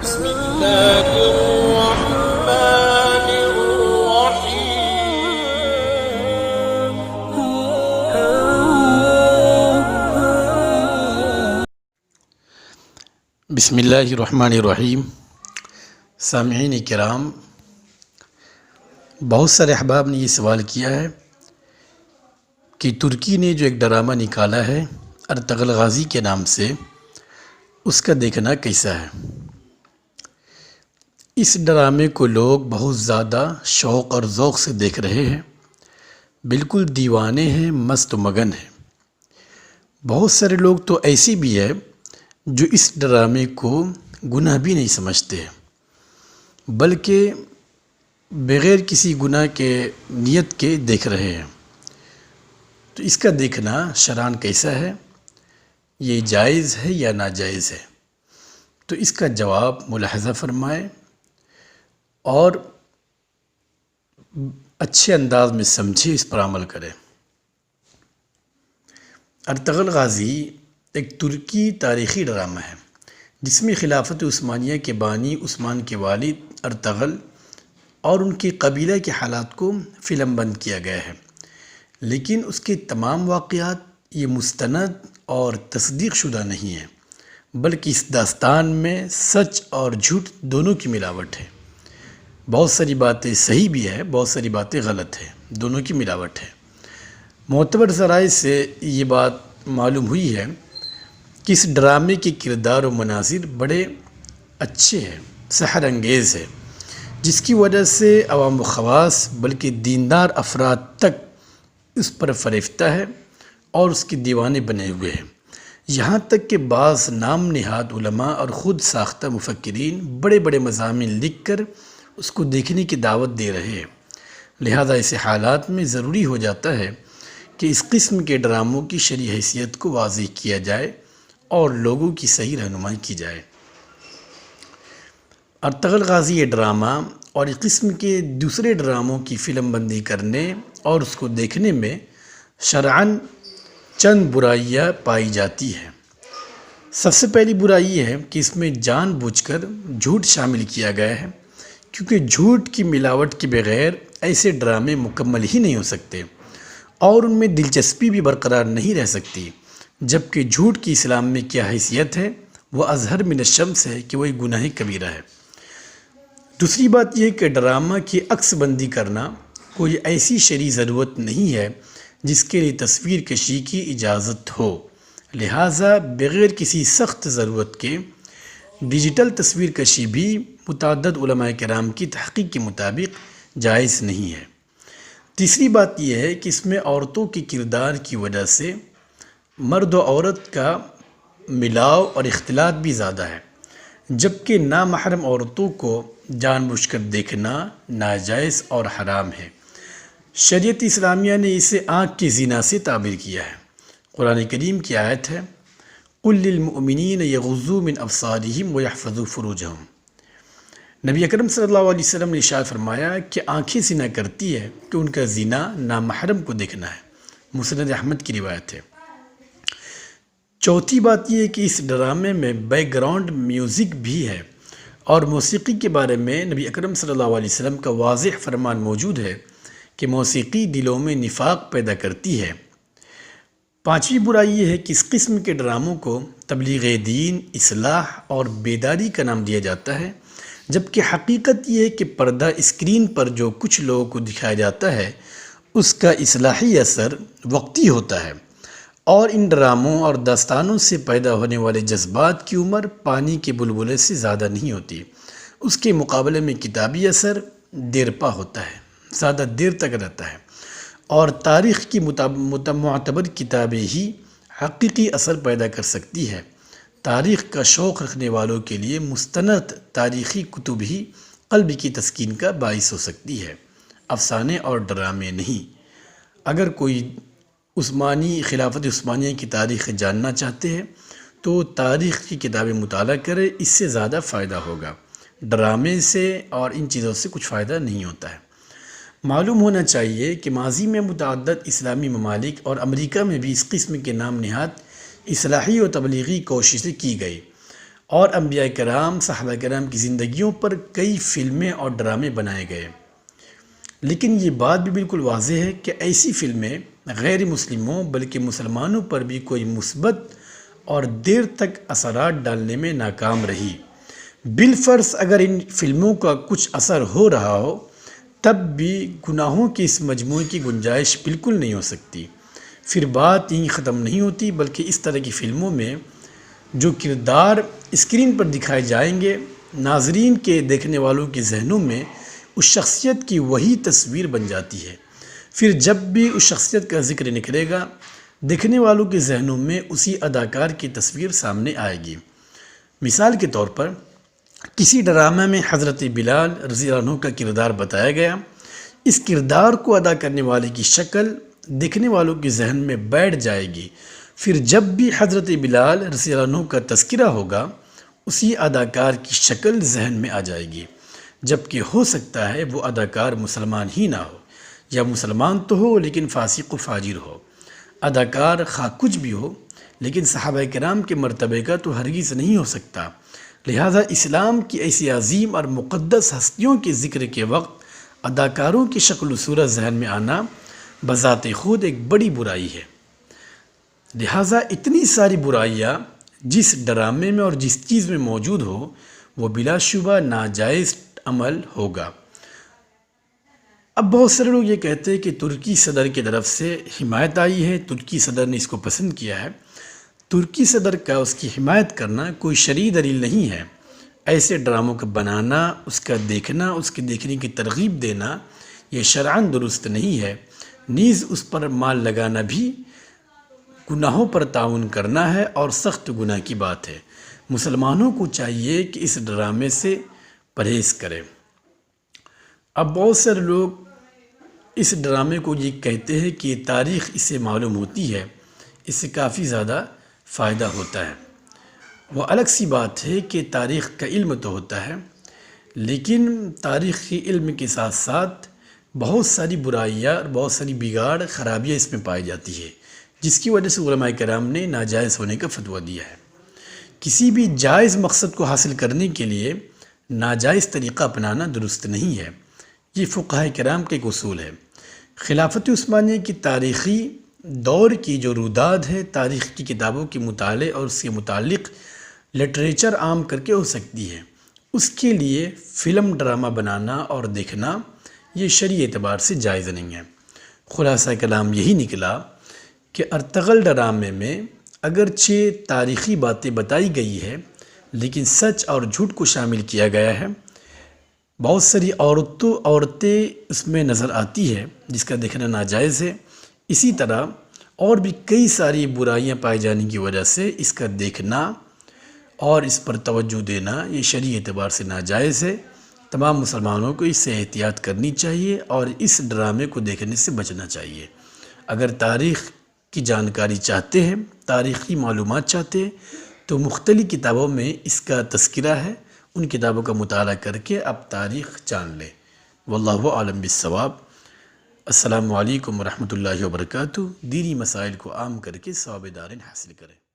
بسم الله الرحمن الرحيم. بسم اللہ الرحمن الرحیم. سامعین کرام، بہت سارے احباب نے یہ سوال کیا ہے کہ ترکی نے جو ایک ڈرامہ نکالا ہے ارطغرل غازی کے نام سے، اس کا دیکھنا کیسا ہے؟ اس ڈرامے کو لوگ بہت زیادہ شوق اور ذوق سے دیکھ رہے ہیں، بالکل دیوانے ہیں، مست و مگن ہیں. بہت سارے لوگ تو ایسے بھی ہیں جو اس ڈرامے کو گناہ بھی نہیں سمجھتے ہیں، بلکہ بغیر کسی گناہ کے نیت کے دیکھ رہے ہیں. تو اس کا دیکھنا شرعاً کیسا ہے؟ یہ جائز ہے یا ناجائز ہے؟ تو اس کا جواب ملاحظہ فرمائیں اور اچھے انداز میں سمجھے، اس پر عمل کریں. ارطغرل غازی ایک ترکی تاریخی ڈرامہ ہے جس میں خلافت عثمانیہ کے بانی عثمان کے والد ارطغرل اور ان کے قبیلہ کے حالات کو فلم بند کیا گیا ہے، لیکن اس کے تمام واقعات یہ مستند اور تصدیق شدہ نہیں ہیں، بلکہ اس داستان میں سچ اور جھوٹ دونوں کی ملاوٹ ہے. بہت ساری باتیں صحیح بھی ہے، بہت ساری باتیں غلط ہیں، دونوں کی ملاوٹ ہے. معتبر ذرائع سے یہ بات معلوم ہوئی ہے کہ اس ڈرامے کے کردار و مناظر بڑے اچھے ہیں، سحر انگیز ہے، جس کی وجہ سے عوام و خواص بلکہ دیندار افراد تک اس پر فریفتہ ہے اور اس کے دیوانے بنے ہوئے ہیں. یہاں تک کہ بعض نام نہاد علماء اور خود ساختہ مفکرین بڑے بڑے مضامین لکھ کر اس کو دیکھنے کی دعوت دے رہے ہیں. لہذا ایسے حالات میں ضروری ہو جاتا ہے کہ اس قسم کے ڈراموں کی شرعی حیثیت کو واضح کیا جائے اور لوگوں کی صحیح رہنمائی کی جائے. ارطغرل غازی یہ ڈرامہ اور اس قسم کے دوسرے ڈراموں کی فلم بندی کرنے اور اس کو دیکھنے میں شرعاً چند برائیاں پائی جاتی ہیں. سب سے پہلی برائی یہ ہے کہ اس میں جان بوجھ کر جھوٹ شامل کیا گیا ہے، کیونکہ جھوٹ کی ملاوٹ کے بغیر ایسے ڈرامے مکمل ہی نہیں ہو سکتے اور ان میں دلچسپی بھی برقرار نہیں رہ سکتی. جبکہ جھوٹ کی اسلام میں کیا حیثیت ہے؟ وہ اظہر من الشمس ہے کہ وہ ایک گناہ کبیرہ ہے. دوسری بات یہ کہ ڈرامہ کی عکس بندی کرنا کوئی ایسی شرعی ضرورت نہیں ہے جس کے لیے تصویر کشی کی اجازت ہو. لہٰذا بغیر کسی سخت ضرورت کے ڈیجیٹل تصویر کشی بھی متعدد علماء کرام کی تحقیق کے مطابق جائز نہیں ہے. تیسری بات یہ ہے کہ اس میں عورتوں کے کردار کی وجہ سے مرد و عورت کا ملاؤ اور اختلاط بھی زیادہ ہے، جبکہ نامحرم عورتوں کو جان بوجھ کر دیکھنا ناجائز اور حرام ہے. شریعت اسلامیہ نے اسے آنکھ کی زنا سے تعبیر کیا ہے. قرآن کریم کی آیت ہے قُلْ لِلْمُؤْمِنِينَ يَغُضُّوا مِنْ أَبْصَارِهِمْ وَيَحْفَظُوا فُرُوجَهُمْ. نبی اکرم صلی اللہ علیہ وسلم نے ارشاد فرمایا کہ آنکھیں زنا کرتی ہے کہ ان کا زنا نامحرم کو دیکھنا ہے. مسند احمد کی روایت ہے. چوتھی بات یہ ہے کہ اس ڈرامے میں بیک گراؤنڈ میوزک بھی ہے اور موسیقی کے بارے میں نبی اکرم صلی اللہ علیہ وسلم کا واضح فرمان موجود ہے کہ موسیقی دلوں میں نفاق پیدا کرتی ہے. پانچویں برائی یہ ہے کہ اس قسم کے ڈراموں کو تبلیغ دین، اصلاح اور بیداری کا نام دیا جاتا ہے، جبکہ حقیقت یہ ہے کہ پردہ اسکرین پر جو کچھ لوگوں کو دکھایا جاتا ہے اس کا اصلاحی اثر وقتی ہوتا ہے اور ان ڈراموں اور داستانوں سے پیدا ہونے والے جذبات کی عمر پانی کے بلبلے سے زیادہ نہیں ہوتی. اس کے مقابلے میں کتابی اثر دیرپا ہوتا ہے، زیادہ دیر تک رہتا ہے اور تاریخ کی معتبر کتابیں ہی حقیقی اثر پیدا کر سکتی ہے. تاریخ کا شوق رکھنے والوں کے لیے مستند تاریخی کتب ہی قلب کی تسکین کا باعث ہو سکتی ہے، افسانے اور ڈرامے نہیں. اگر کوئی خلافت عثمانیہ کی تاریخ جاننا چاہتے ہیں تو تاریخ کی کتابیں مطالعہ کرے، اس سے زیادہ فائدہ ہوگا. ڈرامے سے اور ان چیزوں سے کچھ فائدہ نہیں ہوتا ہے. معلوم ہونا چاہیے کہ ماضی میں متعدد اسلامی ممالک اور امریکہ میں بھی اس قسم کے نام نہاد اصلاحی و تبلیغی کوششیں کی گئی اور انبیاء کرام صحابہ کرام کی زندگیوں پر کئی فلمیں اور ڈرامے بنائے گئے، لیکن یہ بات بھی بالکل واضح ہے کہ ایسی فلمیں غیر مسلموں بلکہ مسلمانوں پر بھی کوئی مثبت اور دیر تک اثرات ڈالنے میں ناکام رہی۔ بالفرض اگر ان فلموں کا کچھ اثر ہو رہا ہو تب بھی گناہوں کی اس مجموعے کی گنجائش بالکل نہیں ہو سکتی۔ پھر بات یہیں ختم نہیں ہوتی، بلکہ اس طرح کی فلموں میں جو کردار اسکرین پر دکھائے جائیں گے، ناظرین کے دیکھنے والوں کے ذہنوں میں اس شخصیت کی وہی تصویر بن جاتی ہے۔ پھر جب بھی اس شخصیت کا ذکر نکلے گا، دیکھنے والوں کے ذہنوں میں اسی اداکار کی تصویر سامنے آئے گی۔ مثال کے طور پر کسی ڈرامہ میں حضرت بلال رضی اللہ عنہ کا کردار بتایا گیا، اس کردار کو ادا کرنے والے کی شکل دیکھنے والوں کے ذہن میں بیٹھ جائے گی۔ پھر جب بھی حضرت بلال رضی اللہ عنہ کا تذکرہ ہوگا، اسی اداکار کی شکل ذہن میں آ جائے گی، جبکہ ہو سکتا ہے وہ اداکار مسلمان ہی نہ ہو، یا مسلمان تو ہو لیکن فاسق و فاجر ہو۔ اداکار خواہ کچھ بھی ہو لیکن صحابہ کرام کے مرتبے کا تو ہرگز نہیں ہو سکتا۔ لہذا اسلام کی ایسی عظیم اور مقدس ہستیوں کے ذکر کے وقت اداکاروں کی شکل و صورت ذہن میں آنا بذات خود ایک بڑی برائی ہے۔ لہٰذا اتنی ساری برائیاں جس ڈرامے میں اور جس چیز میں موجود ہو وہ بلا شبہ ناجائز عمل ہوگا۔ اب بہت سارے لوگ یہ کہتے ہیں کہ ترکی صدر کی طرف سے حمایت آئی ہے، ترکی صدر نے اس کو پسند کیا ہے۔ ترکی صدر کا اس کی حمایت کرنا کوئی شرعی دلیل نہیں ہے۔ ایسے ڈراموں کا بنانا، اس کا دیکھنا، اس کے دیکھنے کی ترغیب دینا یہ شرعاً درست نہیں ہے۔ نیز اس پر مال لگانا بھی گناہوں پر تعاون کرنا ہے اور سخت گناہ کی بات ہے۔ مسلمانوں کو چاہیے کہ اس ڈرامے سے پرہیز کریں۔ اب بہت سارے لوگ اس ڈرامے کو یہ کہتے ہیں کہ تاریخ اس سے معلوم ہوتی ہے، اس سے کافی زیادہ فائدہ ہوتا ہے۔ وہ الگ سی بات ہے کہ تاریخ کا علم تو ہوتا ہے، لیکن تاریخی علم کے ساتھ ساتھ بہت ساری برائیاں اور بہت ساری بگاڑ خرابیاں اس میں پائی جاتی ہے، جس کی وجہ سے علماء کرام نے ناجائز ہونے کا فتویٰ دیا ہے۔ کسی بھی جائز مقصد کو حاصل کرنے کے لیے ناجائز طریقہ اپنانا درست نہیں ہے۔ یہ فقہاء کرام کا ایک اصول ہے۔ خلافت عثمانیہ کی تاریخی دور کی جو روداد ہے، تاریخ کی کتابوں کے مطالعے اور اس کے متعلق لٹریچر عام کر کے ہو سکتی ہے، اس کے لیے فلم ڈرامہ بنانا اور دیکھنا یہ شرعی اعتبار سے جائز نہیں ہے۔ خلاصہ کلام یہی نکلا کہ ارطغرل ڈرامے میں اگرچہ تاریخی باتیں بتائی گئی ہے لیکن سچ اور جھوٹ کو شامل کیا گیا ہے۔ بہت ساری عورتیں اس میں نظر آتی ہے جس کا دیکھنا ناجائز ہے۔ اسی طرح اور بھی کئی ساری برائیاں پائے جانے کی وجہ سے اس کا دیکھنا اور اس پر توجہ دینا یہ شرعی اعتبار سے ناجائز ہے۔ تمام مسلمانوں کو اس سے احتیاط کرنی چاہیے اور اس ڈرامے کو دیکھنے سے بچنا چاہیے۔ اگر تاریخ کی جانکاری چاہتے ہیں، تاریخی معلومات چاہتے ہیں تو مختلف کتابوں میں اس کا تذکرہ ہے، ان کتابوں کا مطالعہ کر کے آپ تاریخ جان لیں۔ واللہ اعلم بالصواب۔ السلام علیکم ورحمۃ اللہ وبرکاتہ۔ دینی مسائل کو عام کر کے ثواب دارین حاصل کریں۔